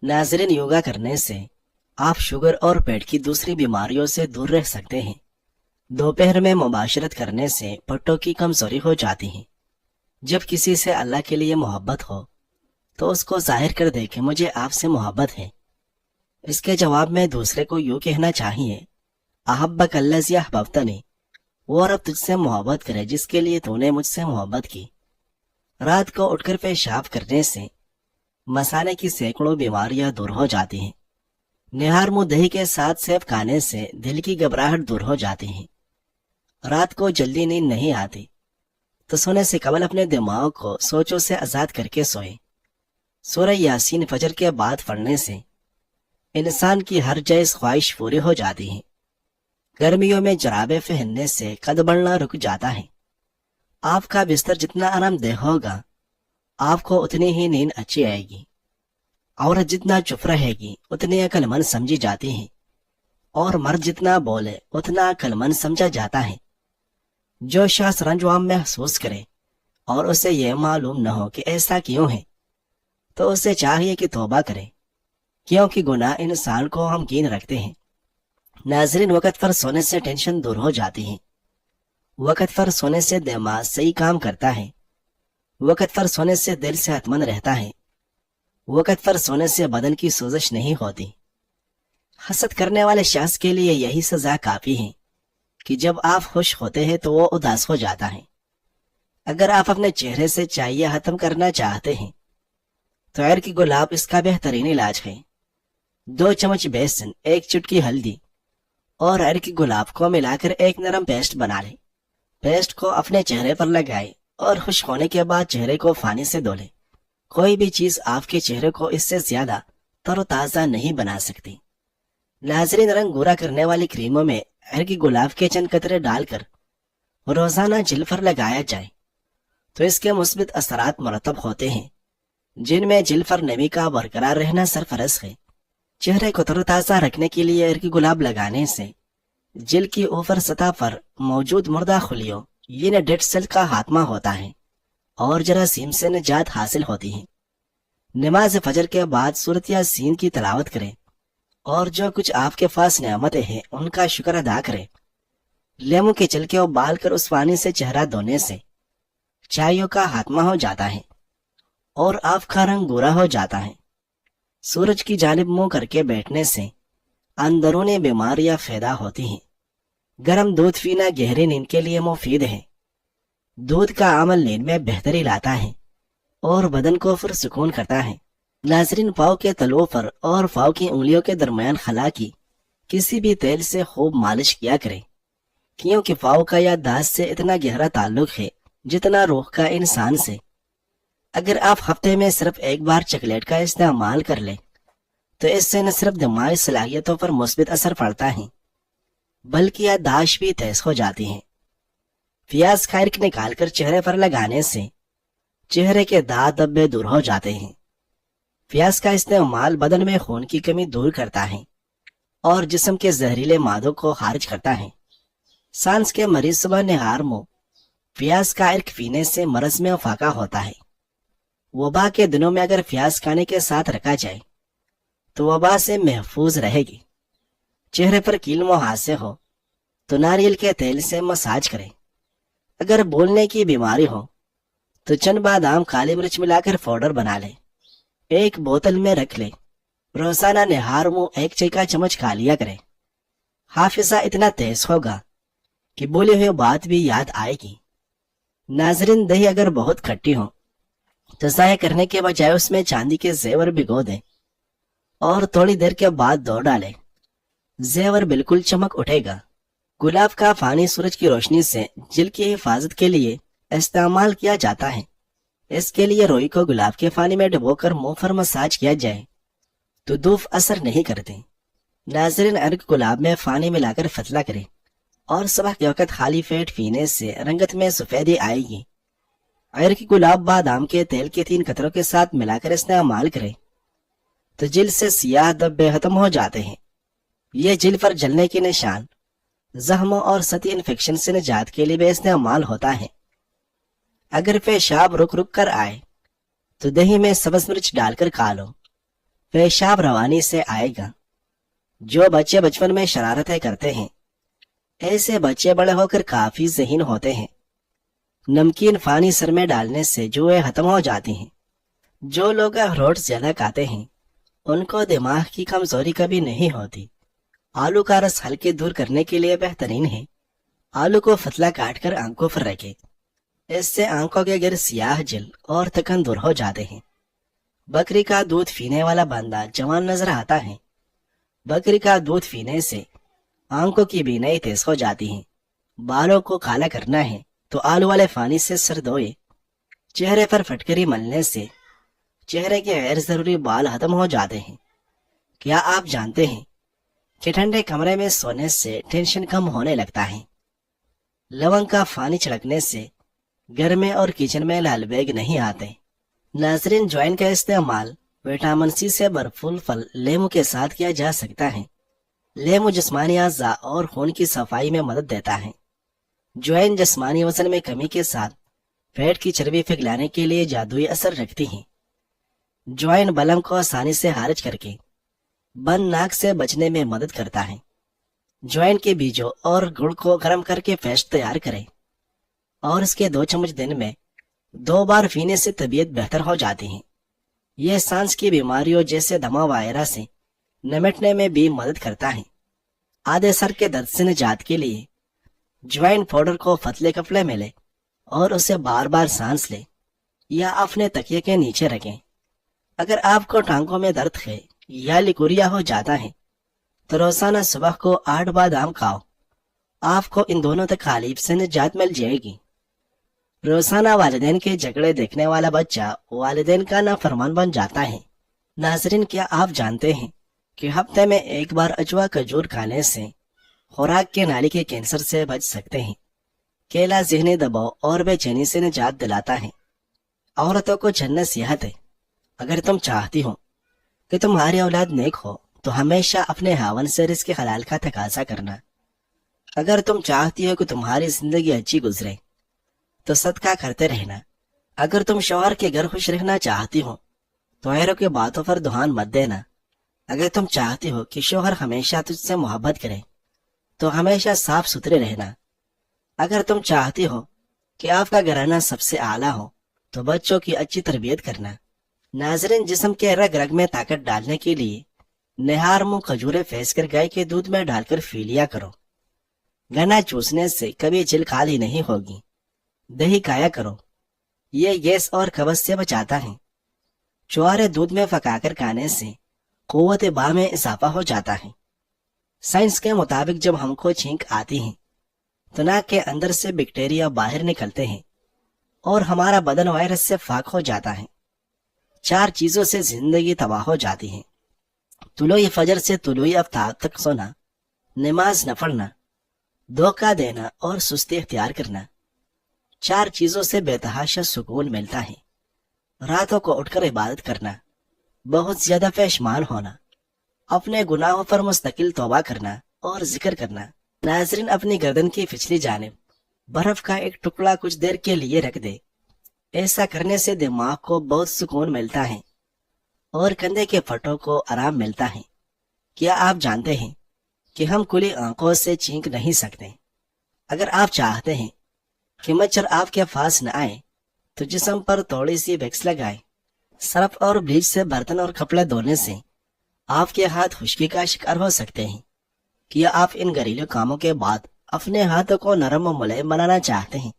नाज़रीन, योगा करने से आप शुगर और पेट की दूसरी बीमारियों से दूर रह सकते हैं। दोपहर में मुबाशरत करने से पट्टों की कमजोरी हो जाती है। जब किसी से अल्लाह के लिए मोहब्बत हो तो उसको जाहिर कर दे कि मुझे आपसे मोहब्बत है। इसके जवाब में दूसरे को यूँ कहना चाहिए, अहब्बक अल्लज़ी अहबब्तनी, वो रब तुझसे मोहब्बत करे जिसके लिए तूने मुझसे मोहब्बत की। रात को उठकर पेशाब करने से मसाने की सैकड़ों बीमारियां दूर हो जाती हैं। निहार मुंह दही के साथ सेब खाने से दिल की घबराहट दूर हो जाती है। रात को जल्दी नींद नहीं आती तो सोने से कबल अपने दिमाग को सोचों से आजाद करके सोए। सूरह यासीन फजर के बाद पढ़ने से इंसान की हर जायज ख्वाहिश पूरी हो जाती है। गर्मियों में जराबे पहनने से कद बढ़ना रुक जाता है। आपका बिस्तर जितना आरामदेह होगा आपको उतनी ही नींद अच्छी आएगी। औरत जितना चुप रहेगी उतनी अक्लमंद समझी जाती है और मर्द जितना बोले उतना अक्लमंद समझा जाता है। जो शख्स रंजवाम महसूस करे और उसे यह मालूम न हो कि ऐसा क्यों है तो उसे चाहिए कि तौबा करे, क्योंकि गुनाह इंसान को गमगीन रखते हैं। नाज़रीन, वक़्त पर सोने से टेंशन दूर हो जाती है। वक़्त पर सोने से दिमाग सही काम करता है। वक़्त पर सोने से दिल सेहतमंद रहता है। वक़्त पर सोने से बदन की सोजिश नहीं होती। हसद करने वाले शख्स के लिए यही सजा काफी है कि जब आप खुश होते हैं तो वो उदास हो जाता है। अगर आप अपने चेहरे से चाहिए खत्म करना चाहते हैं तो अरक की गुलाब इसका बेहतरीन इलाज है। 2 चम्मच बेसन, 1 चुटकी हल्दी और अरक की गुलाब को मिलाकर एक नरम पेस्ट बना लें। पेस्ट को अपने चेहरे पर लगाएं और खुश होने के बाद चेहरे को पानी से धो लें। कोई भी चीज आपके चेहरे को इससे ज्यादा तरोताजा नहीं बना सकती। नाज़रीन, रंग गोरा करने वाली क्रीमों में अरक की गुलाब के चंद कतरे डालकर रोजाना जिल्द पर लगाया जाए तो इसके मुस्बित असरात मुरतब होते हैं, जिनमें जिल्द पर नमी का बरकरार रहना सरफरज है। चेहरे को तरोताजा रखने के लिए अरक की गुलाब लगाने से जिल्द की ऊपर सतह पर मौजूद मुर्दा खुलियों यानी डेड सेल का खात्मा होता है और जरासीम से निजात हासिल होती है। नमाज फजर के बाद सूरत यासीन की तिलावत करें और जो कुछ आपके पास नेमतें हैं उनका शुक्र अदा करें। लेमू के छिलके उबाल कर उस पानी से चेहरा धोने से चाइयों का खात्मा हो जाता है और आपका रंग गोरा हो जाता है। सूरज की जानिब मुंह करके बैठने से अंदरूनी बीमारियां पैदा होती हैं। गर्म दूध पीना गहरी नींद के लिए मुफीद है। दूध का अमल नींद में बेहतरी लाता है और बदन को पुरसुकून करता है। नाज़रीन, पाँव के तलवों पर और पाँव की उंगलियों के दरमियान खला की किसी भी तेल से खूब मालिश किया करें, क्योंकि पाँव का याददाश्त से इतना गहरा ताल्लुक है जितना रूह का इंसान से। अगर आप हफ्ते में सिर्फ एक बार चॉकलेट का इस्तेमाल कर लें तो इससे न सिर्फ दिमागी सलाहियतों पर मुस्बित असर पड़ता है बल्कि याददाश्त भी तेज हो जाती है। प्याज का अर्क निकाल कर चेहरे पर लगाने से चेहरे के दाग धब्बे दूर हो जाते हैं। प्याज का इस्तेमाल बदन में खून की कमी दूर करता है और जिस्म के जहरीले मादों को खारिज करता है। सांस के मरीज सुबह निहार मुंह प्याज का अर्क पीने से मरज में फाका होता है। वबा के दिनों में अगर प्याज खाने के साथ रखा जाए तो वबा से महफूज रहेगी। चेहरे पर कील मुहासे हो तो नारियल के तेल से मसाज करें। अगर बोलने की बीमारी हो तो चंद बादाम काली मिर्च मिलाकर पाउडर बना ले, एक बोतल में रख ले। रोजाना निहार मुंह 1 चाय का चम्मच खा लिया करें। हाफिजा इतना तेज होगा कि बोली हुई बात भी याद आएगी। नाज़रीन, दही अगर बहुत खट्टी हो तो ज़ाया करने के बजाय उसमें चांदी के जेवर भिगो दें और थोड़ी देर के बाद धो डालें। जेवर बिल्कुल चमक उठेगा। गुलाब का पानी सूरज की रोशनी से जिल्द की हिफाजत के लिए इस्तेमाल किया जाता है। इसके लिए रोई को गुलाब के पानी में डुबोकर मुंह पर मसाज किया जाए तो धूप असर नहीं करते। नाज़रीन, अर्क गुलाब में पानी मिलाकर फतला करें और सुबह के वक्त खाली पेट पीने से रंगत में सफेदी आएगी। अर्क गुलाब बादाम के तेल के 3 कतरों के साथ मिलाकर इस्तेमाल करें तो जिल्द से सियाह धब्बे खत्म हो जाते हैं। ये जिल्द पर जलने के निशान, जख्मों और सती इन्फेक्शन से निजात के लिए भी इस्तेमाल होता है। अगर पेशाब रुक रुक कर आए तो दही में सब्ज मिर्च डालकर खा लो। पेशाब रवानी से आएगा। जो बच्चे बचपन में शरारतें करते हैं, ऐसे बच्चे बड़े होकर काफी ज़हीन होते हैं। नमकीन पानी सर में डालने से जुएं खत्म हो जाती हैं। जो लोग अखरोट ज्यादा खाते हैं, उनको दिमाग की कमजोरी कभी नहीं होती। आलू का रस हल्के दूर करने के लिए बेहतरीन है। आलू को पतला काट कर आंखों पर रखें। इससे आंखों के गिर सियाह जल और थकन दूर हो जाते हैं। बकरी का दूध पीने वाला बंदा जवान नजर आता है। बकरी का दूध पीने से आंखों की बीनाई तेज हो जाती है। बालों को काला करना है तो आलू वाले पानी से सर धोए। चेहरे पर फटकरी मलने से चेहरे के गैर जरूरी बाल खत्म हो जाते हैं। क्या आप जानते हैं कि ठंडे कमरे में सोने से टेंशन कम होने लगता है। लवंग का पानी छिड़कने से घर में और किचन में लाल बेग नहीं आते। नाजरीन, ज्वाइन का इस्तेमाल विटामिन सी से भरपूर फल लेमू के साथ किया जा सकता है। लेमू जिस्मानी अज़ा और खून की सफाई में मदद देता है। ज्वाइन जिस्मानी वजन में कमी के साथ पेट की चर्बी पिघलाने के लिए जादुई असर रखती है। ज्वाइन बलम को आसानी से खारिज करके बंद नाक से बचने में मदद करता है। ज्वाइन के बीजों और गुड़ को गर्म करके पेस्ट तैयार करें और इसके 2 चम्मच दिन में 2 बार पीने से तबीयत बेहतर हो जाती है। यह सांस की बीमारियों जैसे दमा वगैरह से निपटने में भी मदद करता है। आधे सर के दर्द से निजात के लिए ज्वाइन पाउडर को पतले कपड़े में ले और उसे बार बार सांस ले या अपने तकिए के नीचे रखें। अगर आपको टांगों में दर्द है या लिकुरिया हो जाता है तो रोजाना सुबह को 8 बादाम खाओ। आपको इन दोनों तकलीफ से निजात मिल जाएगी। रोजाना वालिदैन के झगड़े देखने वाला बच्चा वालिदैन का नाफरमान बन जाता है। नाजरीन, क्या आप जानते हैं कि हफ्ते में 1 बार अजवा खजूर खाने से खुराक के नाली के कैंसर से बच सकते हैं। केला ज़हनी दबाव और बेचैनी से निजात दिलाता है। औरतों को जन्नत नसीहत है, अगर तुम चाहती हो कि तुम्हारी औलाद नेक हो तो हमेशा अपने हावन से रिज़्क़ हलाल का तकाजा करना। अगर तुम चाहती हो कि तुम्हारी जिंदगी अच्छी गुजरे तो सदका करते रहना। अगर तुम शौहर के घर खुश रहना चाहती हो तो गैरों की बातों पर दुहान मत देना। अगर तुम चाहती हो कि शौहर हमेशा तुझसे मोहब्बत करे तो हमेशा साफ सुथरे रहना। अगर तुम चाहती हो कि आपका घराना सबसे आला हो तो बच्चों की अच्छी तरबियत करना। नाजरीन, जिस्म के रग रग में ताकत डालने के लिए निहार मुंह खजूरें फेंस कर गाय के दूध में डालकर पी लिया करो। गन्ना चूसने से कभी जिल खाली नहीं होगी। दही खाया करो, ये गैस और कब्ज से बचाता है। चुआरे दूध में पकाकर खाने से कुव्वत बा में इजाफा हो जाता है। साइंस के मुताबिक जब हमको छींक आती है तो नाक के अंदर से बैक्टीरिया बाहर निकलते हैं और हमारा बदन वायरस से पाक हो जाता है। 4 चीजों से जिंदगी तबाह हो जाती है। तुलोई फजर से तुलोई आफ्ताब तक सोना, नमाज न पढ़ना, धोखा देना और सुस्ती इख्तियार करना। 4 चीजों से बेतहाशा सुकून मिलता है। रातों को उठकर इबादत करना, बहुत ज्यादा पेशमान होना, अपने गुनाहों पर मुस्तकिल तौबा करना और जिक्र करना। नाजरीन, अपनी गर्दन की पिछली जानिब बर्फ का एक टुकड़ा कुछ देर के लिए रख दे। ऐसा करने से दिमाग को बहुत सुकून मिलता है और कंधे के फटों को आराम मिलता है। क्या आप जानते हैं कि हम खुली आंखों से छींक नहीं सकते। अगर आप चाहते हैं कि मच्छर आपके पास न आए तो जिस्म पर थोड़ी सी वैक्स लगाएं। सर्फ और ब्लीच से बर्तन और कपड़े धोने से आपके हाथ खुश्की का शिकार हो सकते हैं। क्या आप इन घरेलू कामों के बाद अपने हाथों को नरम और मुलायम बनाना चाहते हैं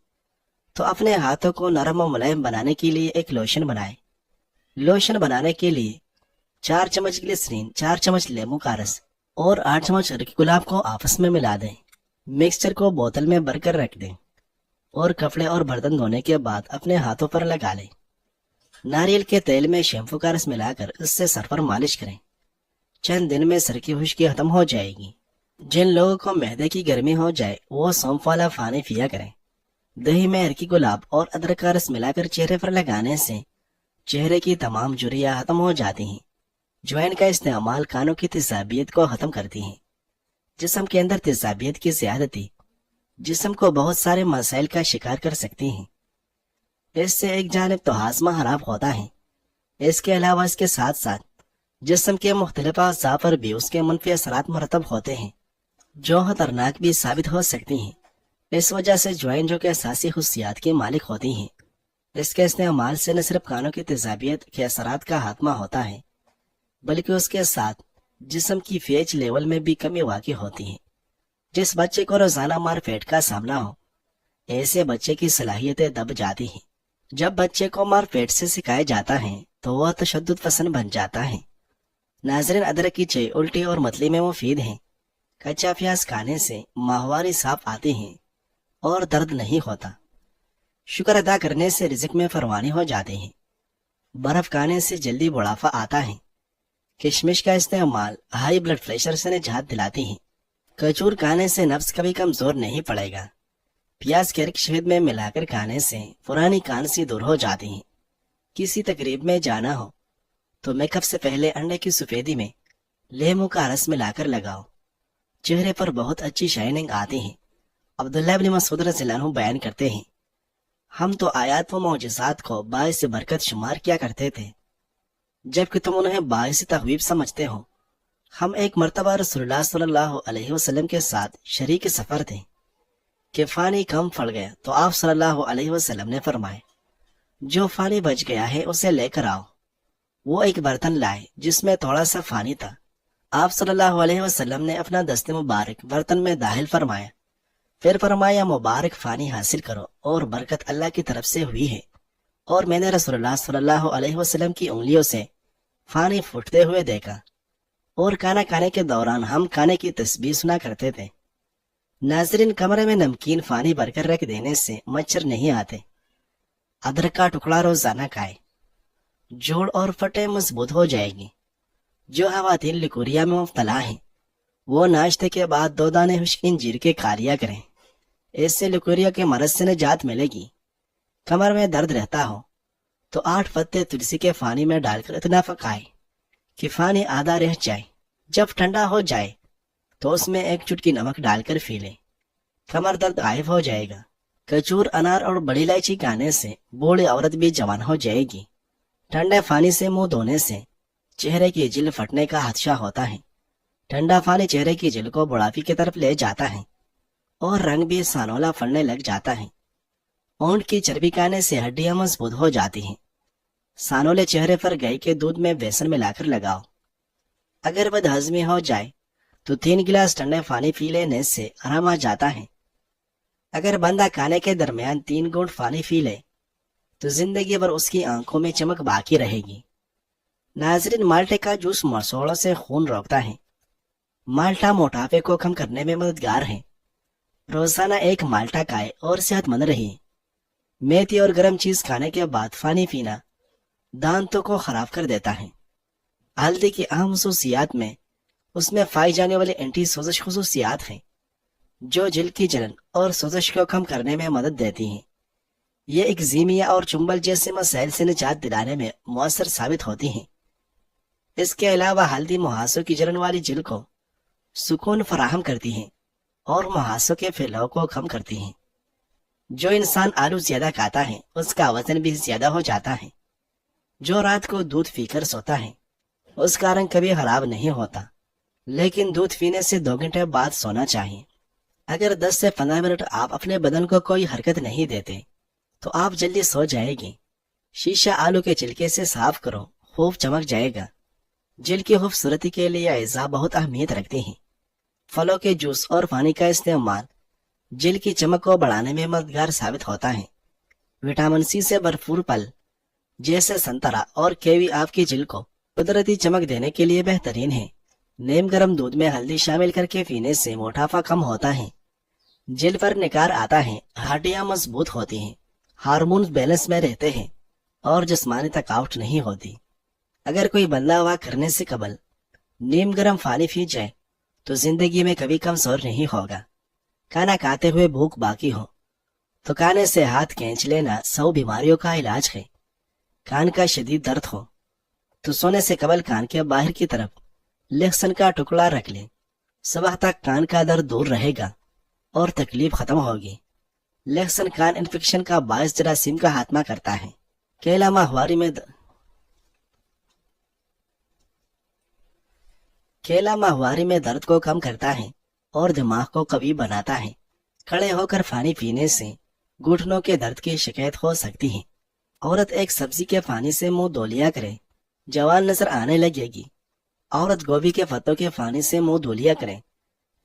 तो अपने हाथों को नरम और मुलायम बनाने के लिए एक लोशन बनाएं। लोशन बनाने के लिए 4 चम्मच ग्लिसरीन, 4 चम्मच लेमू का रस और 8 चम्मच हरकी गुलाब को आपस में मिला दें। मिक्सचर को बोतल में भरकर रख दें और कपड़े और बर्तन धोने के बाद अपने हाथों पर लगा लें। नारियल के तेल में शैम्पू का रस मिलाकर इससे सर पर मालिश करें। चंद दिन में सर की खुश्की खत्म हो जाएगी। जिन लोगों को मैदे की गर्मी हो जाए वो सौंफ वाला पानी पिया करें। दही में हरकी गुलाब और अदरक का रस मिलाकर चेहरे पर लगाने से चेहरे की तमाम झुर्रियां खत्म हो जाती हैं। ज्वाइन का इस्तेमाल कानों की तेजाबियत को खत्म करती है। जिस्म के अंदर तेजाबियत की ज्यादती जिस्म को बहुत सारे मसाइल का शिकार कर सकती है। इससे एक जानिब तो हाजमा खराब होता है, इसके अलावा इसके साथ साथ جسم کے مختلف اعضاء پر بھی اس کے منفی اثرات مرتب ہوتے ہیں جو خطرناک بھی ثابت ہو سکتی ہیں۔ اس وجہ سے جوائن جو کہ اساسی خصوصیات کی مالک ہوتی ہیں، اس کے استعمال سے نہ صرف کانوں کی تیزابیت کے اثرات کا خاتمہ ہوتا ہے بلکہ اس کے ساتھ جسم کی پی ایچ لیول میں بھی کمی واقع ہوتی ہے۔ جس بچے کو روزانہ مار پیٹ کا سامنا ہو، ایسے بچے کی صلاحیتیں دب جاتی ہیں۔ جب بچے کو مار پیٹ سے سکھایا جاتا ہے تو وہ تشدد پسند بن جاتا ہے۔ ناظرین، ادرک کی چائے الٹی اور متلی میں مفید ہے۔ کچا پیاز کھانے سے ماہواری صاف آتی ہیں اور درد نہیں ہوتا۔ شکر ادا کرنے سے رزق میں فروانی ہو جاتی ہے۔ برف کھانے سے جلدی بڑھاپا آتا ہے۔ کشمش کا استعمال ہائی بلڈ پریشر سے نجات دلاتی ہے۔ کھجور کھانے سے نفس کبھی کمزور نہیں پڑے گا۔ پیاز کے رک شہد میں ملا کر کھانے سے پرانی کھانسی دور ہو جاتی ہیں۔ کسی تقریب میں جانا ہو تو میک اپ سے پہلے انڈے کی سفیدی میں لیمو کا رس ملا کر لگاؤ، چہرے پر بہت اچھی شائننگ آتی ہے۔ عبداللہ بن مسعود رضی اللہ عنہ بیان کرتے ہیں، ہم تو آیات و معجزات کو باعث برکت شمار کیا کرتے تھے جبکہ تم انہیں باعث تخویف سمجھتے ہو۔ ہم ایک مرتبہ رسول اللہ صلی اللہ علیہ وسلم کے ساتھ شریک سفر تھے کہ فانی کم پڑ گیا تو آپ صلی اللہ علیہ وسلم نے فرمائے، جو فانی بچ گیا ہے اسے لے کر آؤ۔ وہ ایک برتن لائے جس میں تھوڑا سا فانی تھا۔ آپ صلی اللہ علیہ وسلم نے اپنا دست مبارک برتن میں داخل فرمایا، پھر فرمایا مبارک فانی حاصل کرو اور برکت اللہ کی طرف سے ہوئی ہے۔ اور میں نے رسول اللہ صلی اللہ علیہ وسلم کی انگلیوں سے فانی پھوٹتے ہوئے دیکھا، اور کھانا کھانے کے دوران ہم کھانے کی تسبیح سنا کرتے تھے۔ ناظرین، کمرے میں نمکین فانی بھر کر رکھ دینے سے مچھر نہیں آتے۔ ادرک کا ٹکڑا روزانہ کھائے، جوڑ اور پٹیں مضبوط ہو جائے گی۔ جو خواتین لکوریا میں مبتلا ہیں وہ ناشتے کے بعد 2 دانے خشک انجیر کے کھا لیا کریں، اس سے لکوریا کے مرض سے نجات ملے گی۔ کمر میں درد رہتا ہو تو 8 پتے تلسی کے فانی میں ڈال کر اتنا پکائے کہ فانی آدھا رہ جائے۔ جب ٹھنڈا ہو جائے تو اس میں 1 چٹکی نمک ڈال کر پی لیں، کمر درد غائب ہو جائے گا۔ کھجور، انار اور بڑی الائچی کھانے سے بوڑھی عورت بھی جوان ہو جائے گی۔ ٹھنڈے پانی سے منہ دھونے سے چہرے کی جلد پھٹنے کا خدشہ ہوتا ہے۔ ٹھنڈا پانی چہرے کی جلد کو بڑھاپے کی طرف لے جاتا ہے اور رنگ بھی سانولا پڑنے لگ جاتا ہے۔ اونٹ کی چربی کھانے سے ہڈیاں مضبوط ہو جاتی ہیں۔ سانولے چہرے پر گائے کے دودھ میں بیسن ملا کر لگاؤ۔ اگر بد ہضمی ہو جائے تو 3 گلاس ٹھنڈے پانی پی لینے سے آرام آ جاتا ہے۔ اگر بندہ کھانے کے درمیان 3 گھونٹ پانی پی لے تو زندگی بھر اس کی آنکھوں میں چمک باقی رہے گی۔ ناظرین، مالٹے کا جوس مسوڑوں سے خون روکتا ہے۔ مالٹا موٹاپے کو کم کرنے میں مددگار ہے۔ روزانہ 1 مالٹا کھائے اور صحت مند رہیے۔ میتھی اور گرم چیز کھانے کے بعد پانی پینا دانتوں کو خراب کر دیتا ہے۔ ہلدی کی اہم خصوصیات میں اس میں پائی جانے والے اینٹی سوزش خصوصیات ہیں جو جلد کی جلن اور سوزش کو کم کرنے میں مدد دیتی ہیں۔ یہ ایکزیمیا اور چنبل جیسے مسائل سے نجات دلانے میں مؤثر ثابت ہوتی ہیں۔ اس کے علاوہ ہلدی مہاسوں کی جلن والی جلد کو سکون فراہم کرتی ہیں اور مہاسوں کے پھیلاؤ کو کم کرتی ہیں۔ جو انسان آلو زیادہ کھاتا ہے اس کا وزن بھی زیادہ ہو جاتا ہے۔ جو رات کو دودھ پی کر سوتا ہے اس کا رنگ کبھی خراب نہیں ہوتا، لیکن دودھ پینے سے 2 گھنٹے بعد سونا چاہیے۔ اگر 10 سے 15 منٹ آپ اپنے بدن کو کوئی حرکت نہیں دیتے تو آپ جلدی سو جائے گی۔ شیشہ آلو کے چھلکے سے صاف کرو، خوب چمک جائے گا۔ جلد کی خوبصورتی کے لیے اعضاء بہت اہمیت رکھتے ہیں۔ پھلوں کے جوس اور پانی کا استعمال جلد کی چمک کو بڑھانے میں مددگار ثابت ہوتا ہے۔ وٹامن سی سے بھرپور پھل جیسے سنترا اور کیوی آپ کی جلد کو قدرتی چمک دینے کے لیے بہترین ہے۔ نیم گرم دودھ میں ہلدی شامل کر کے پینے سے موٹاپا کم ہوتا ہے، جلد پر نکھار آتا ہے، ہڈیاں مضبوط ہوتی ہیں، ہارمونز بیلنس میں رہتے ہیں اور جسمانی تھکاوٹ نہیں ہوتی۔ اگر کوئی بندہ ہوا کرنے سے قبل نیم گرم پانی پی جائے تو زندگی میں کبھی کمزور نہیں ہوگا۔ کھانا کھاتے ہوئے بھوک باقی ہو تو کھانے سے ہاتھ کھینچ لینا 100 بیماریوں کا علاج ہے۔ کان کا شدید درد ہو تو سونے سے قبل کان کے باہر کی طرف لہسن کا ٹکڑا رکھ لیں، صبح تک کان کا درد دور رہے گا اور تکلیف ختم ہوگی۔ لہسن کان انفیکشن کا باعث جراثیم کا خاتمہ کرتا ہے۔ کیلا ماہواری میں केला माहवारी में दर्द को कम करता है और दिमाग को कवी बनाता है। खड़े होकर पानी पीने से घुटनों के दर्द की शिकायत हो सकती है। औरत एक सब्जी के पानी से मुंह धो लिया करे, जवान नजर आने लगेगी। औरत गोभी के पत्तों के पानी से मुंह धो लिया करे,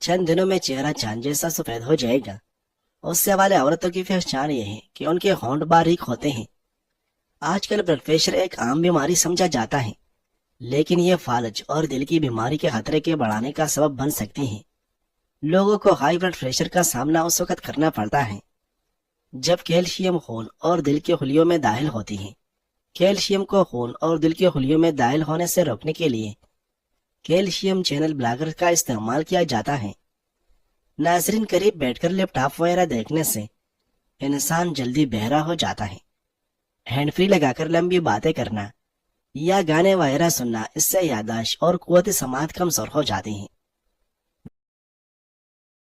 चंद दिनों में चेहरा चांद जैसा सफेद हो जाएगा। उससे वाले औरतों की पहचान ये है कि उनके होंठ बारीक होते हैं। आजकल ब्लड प्रेशर एक आम बीमारी समझा जाता है, लेकिन ये फालज और दिल की बीमारी के खतरे के बढ़ाने का सबब बन सकती है। लोगों को हाई ब्लड प्रेशर का सामना उस वक्त करना पड़ता है जब कैल्शियम खून और दिल के खुलियों में दाखिल होती है। कैल्शियम को खून और दिल के खुलियों में दाखिल होने से रोकने के लिए कैल्शियम चैनल ब्लॉकर का इस्तेमाल किया जाता है। नाजरीन, करीब बैठकर लैपटॉप वगैरह देखने से इंसान जल्दी बहरा हो जाता है। हैंड फ्री लगाकर लंबी बातें करना या गाने वगैरह सुनना, इससे याददाश्त और कुव्वत समाअत कमजोर हो जाती है।